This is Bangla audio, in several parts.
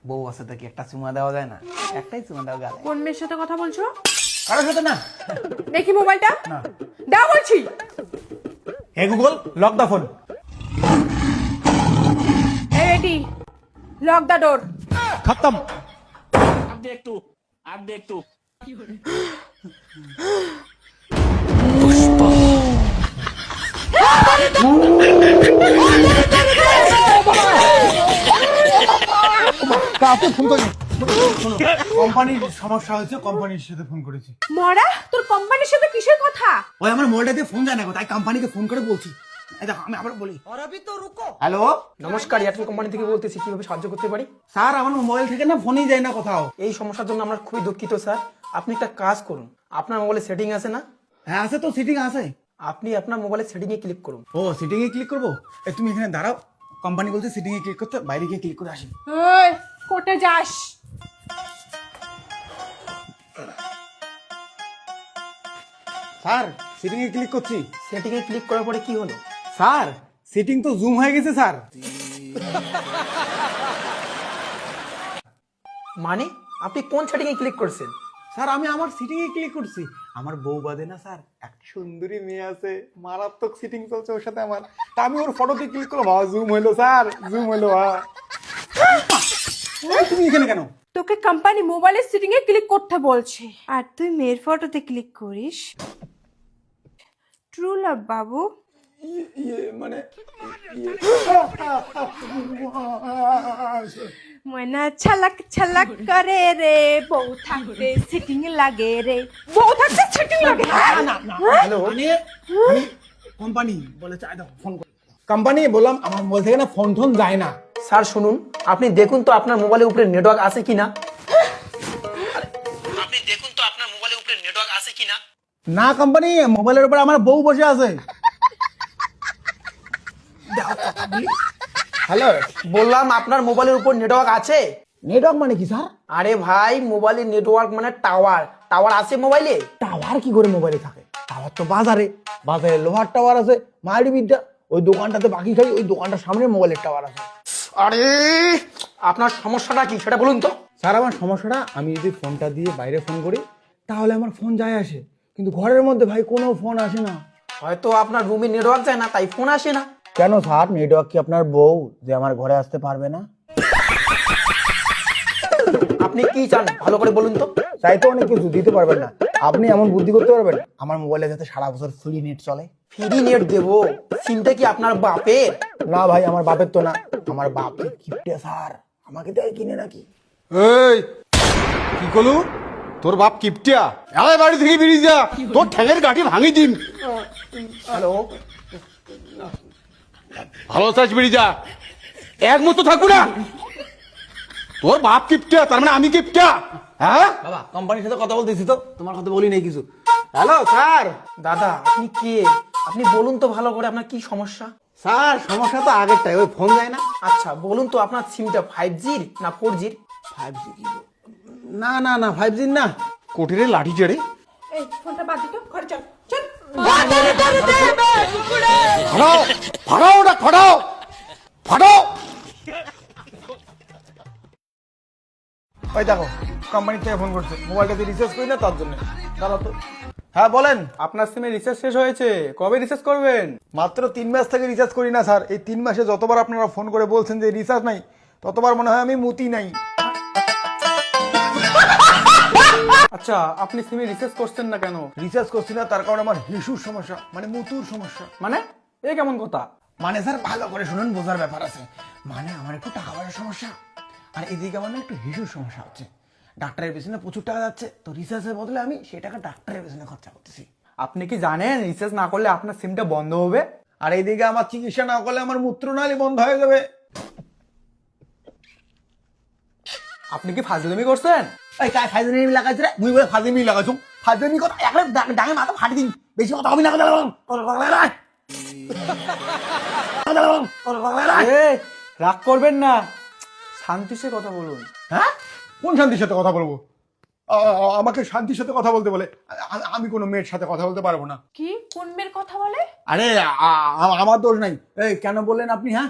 বউ আছে তো কি একটা চুমা দেওয়া যায় না? একটাই চুমা দাও গালে। কোন মেয়ের সাথে কথা বলছো? কারোর সাথে না। দেখি মোবাইলটা। না। দাও বলছি। হে গুগল, লক দা ফোন। এই বেটি, লক দা ডোর। খতম। आप देख तू কাউকে ফোন করি। কোম্পানির সমস্যা হয়েছে, কোম্পানির সাথে ফোন করেছি। মরা, তোর কোম্পানির সাথে কিসের কথা? ওই আমার মোবাইলটা দিয়ে ফোন যায় না গো, তাই কোম্পানিকে ফোন করে বলছি। এই দেখো আমি আবার বলি। হ্যালো নমস্কার, এয়ারটেল কোম্পানি থেকে বলতেছি, কিভাবে সাহায্য করতে পারি? স্যার, আমার মোবাইল থেকে না ফোনই যায় না কোথাও। এই সমস্যার জন্য আমরা খুবই দুঃখিত স্যার। আপনি একটা কাজ করুন, আপনার মোবাইলে সেটিং আছে না? হ্যাঁ আছে তো, সিটিং আছে। আপনি আপনার মোবাইলে সেটিং এ ক্লিক করুন। ও সিটিং এ ক্লিক করবো? এই তুমি এখানে দাঁড়াও, কোম্পানি বলছে সিটিং এ ক্লিক করতে, বাইরে গিয়ে ক্লিক করে আসি। ওই কোর্টে যাস। স্যার সিটিং এ ক্লিক করছি। সেটিং এ ক্লিক করার পরে কি হলো? স্যার সিটিং তো জুম হয়ে গেছে স্যার। মানে আপনি কোন সেটিং এ ক্লিক করছেন? স্যার আমি আমার সিটিং এ ক্লিক করছি। আমার বউ বাদে না স্যার একটা সুন্দরী মেয়ে আছে, মারাত্মক সিটিং চলছে ওর সাথে আমার। তা আমি ওর ফটোতে ক্লিক করলাম, জুম হইলো স্যার, জুম হইলো। তুমি এখানে কেন? তোকে কোম্পানি মোবাইলের সেটিং এ ক্লিক করতে বলছে, আর তুই মেয়ের ফটোতে ক্লিক করিস। ট্রু লাভ বাবু। মানে ময়না ছলক ছলক করে রে, বউ থাকতে সেটিং লাগে রে, বউ থাকতে সেটিং লাগে। হ্যালো, আমি কোম্পানি বলেছে ফোন কর। কোম্পানি বললাম আমার মোবাইল থেকে না ফোন টোন যায় না। স্যার শুনুন, আপনি দেখুন তো আপনার মোবাইলের উপরে নেটওয়ার্ক আছে কিনা। আপনি দেখুন তো আপনার মোবাইলের উপরে নেটওয়ার্ক আছে কিনা। না কোম্পানি, মোবাইলের উপর আমার বউ বসে আছে। হ্যালো, বললাম আপনার মোবাইলের উপর নেটওয়ার্ক আছে। নেটওয়ার্ক মানে কি স্যার? আরে ভাই, মোবাইলের নেটওয়ার্ক মানে টাওয়ার। টাওয়ার আছে মোবাইলে? টাওয়ার কি করে মোবাইলে থাকে? টাওয়ার তো বাজারে, বাজারে লোহার টাওয়ার আছে। মায়ের বিদ্যা, ওই দোকানটাতে বাকি খাই, ওই দোকানটার সামনে মোবাইলের টাওয়ার আছে। আরে আপনার সমস্যাটা কি সেটা বলুন তো। স্যার আমার সমস্যাটা, আমি যদি ফোনটা দিয়ে বাইরে ফোন করি তাহলে আমার ফোন যায় আসে, কিন্তু ঘরের মধ্যে ভাই কোনো ফোন আসে না। হয়তো আপনার রুমে নেটওয়ার্ক যায় না, তাই ফোন আসে না। কেন স্যার, নেটওয়ার্ক কি আপনার বউ যে আমার ঘরে আসতে পারবে না? আপনি কি চান ভালো করে বলুন তো। তাই তো অনেক কিছু দিতে পারবেন না, আপনি এমন বুদ্ধি করতে পারবেন আমার মোবাইলে যাতে সারা বছর ফ্রি নেট চলে। ফ্রি নেট দেবো? সিমটা কি আপনার বাপের? না ভাই, আমার বাপের তো না, আমার বাপ কিপটে স্যার, আমাকে দেয় কিনে নাকি। এই কি করলু? তোর বাপ কিপটিয়া? আরে বাড়ি থেকে বেরিয়ে যা, তোর ঠ্যাঙের গাঁটি ভাঙি দিন। হ্যালো, ভালো চাস বেরিয়ে যা, এক মতো থাকবো না। তোর বাপ কিপটিয়া, তার মানে আমি কিপটিয়া? হ্যাঁ বাবা, কোম্পানির সাথে কথা বলতেছি তো, তোমার কথা বলি নাই কিছু। Hello sir. দাদা আপনি কে? আপনি বলুন তো ভালো করে আপনার কি সমস্যা। স্যার সমস্যা তো আগেরটাই, ওই ফোন যায় না। আচ্ছা বলুন তো আপনার সিমটা 5G না 4G? 5G কি? না না না, 5G না। কোটিরে লাঠি চেড়ে এই ফোনটা বাদ দিত, ঘরে চল চল। ফাটাও, ফাটাও ওটা, ফাটাও, ফাটাও। ওই দেখো, কোম্পানি থেকে ফোন করছে, মোবাইলটাতে রিচার্জ করি না তার জন্য। দাঁড়াও তো। হ্যাঁ বলেন। আপনার সিমে রিচার্জ শেষ হয়েছে, কবে রিচার্জ করবেন? মাত্র 3 মাস থেকে রিচার্জ করি না স্যার। এই 3 মাসে যতবার আপনারা ফোন করে বলছেন যে রিচার্জ নাই, ততবার মনে হয় আমি মুতি নাই। আচ্ছা, আপনি সিমে রিচার্জ করছেন না কেন? রিচার্জ করছি না তার কারণে আমার হিসুর সমস্যা, মানে মুতুর সমস্যা। মানে এ কেমন কথা? মানে স্যার ভালো করে শুনুন, বোঝার ব্যাপার আছে। মানে আমার একটু টাকা পয়সার সমস্যা, আর এদিকে আমার না একটু হিসুর সমস্যা হচ্ছে। ডাক্তারের পেছনে প্রচুর টাকা যাচ্ছে, তো রিচার্জের বদলে আমি সেই টাকা ডাক্তারের পেছনে খরচা করতেছি। আপনি কি জানেন রিচার্জ না করলে আপনার সিমটা বন্ধ হবে? আর এইদিকে আমার চিকিৎসা না করলে আমার মূত্রনালী বন্ধ হয়ে যাবে। আপনি কি ফাজলামি করছেন? এই কাই ফাজলামি লাগাইছে রে? মুই বলে ফাজলামি লাগাইছুম? ফাজলামি কথা একবার ডাঙে মাথা ফাটি দিন, বেশি কথা হবে না। এ রাগ করবেন না, শান্তি সে কথা বলুন। হ্যাঁ, কোন শান্তির সাথে কথা বলবো? আমাকে শান্তির সাথে কথা বলতে বলে? আমি কোনো মেয়ের সাথে কথা বলতে পারবো না। কি কোন মেয়ের কথা বলে? আরে আমার দোষ নাই। এই কেন বললেন আপনি? হ্যাঁ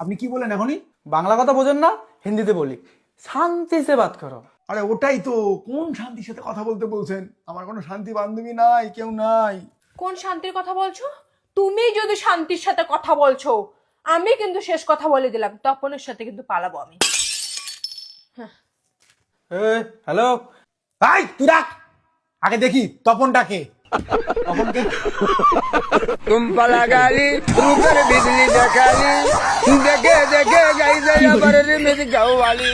আপনি কি বললেন এখনই? বাংলা কথা বোঝেন না, হিন্দিতে বলি। শান্তি সে বাত করো। আরে ওটাই তো, কোন শান্তির সাথে কথা বলতে বলছেন? আমার কোনো শান্তি বান্ধবী নাই, কেউ নাই। কোন শান্তির কথা বলছো? তুমি যদি শান্তির সাথে কথা বলছো, আমি কিন্তু শেষ কথা বলে দিলাম, তপনের সাথে কিন্তু পালাবো আমি। হ্যালো, ভাই তুই রাখ, আগে দেখি তপনটাকে। তপনকে तुम पला गाली ऊपर बिजली जकाली देखे देखे गई दया पर रिमित वाली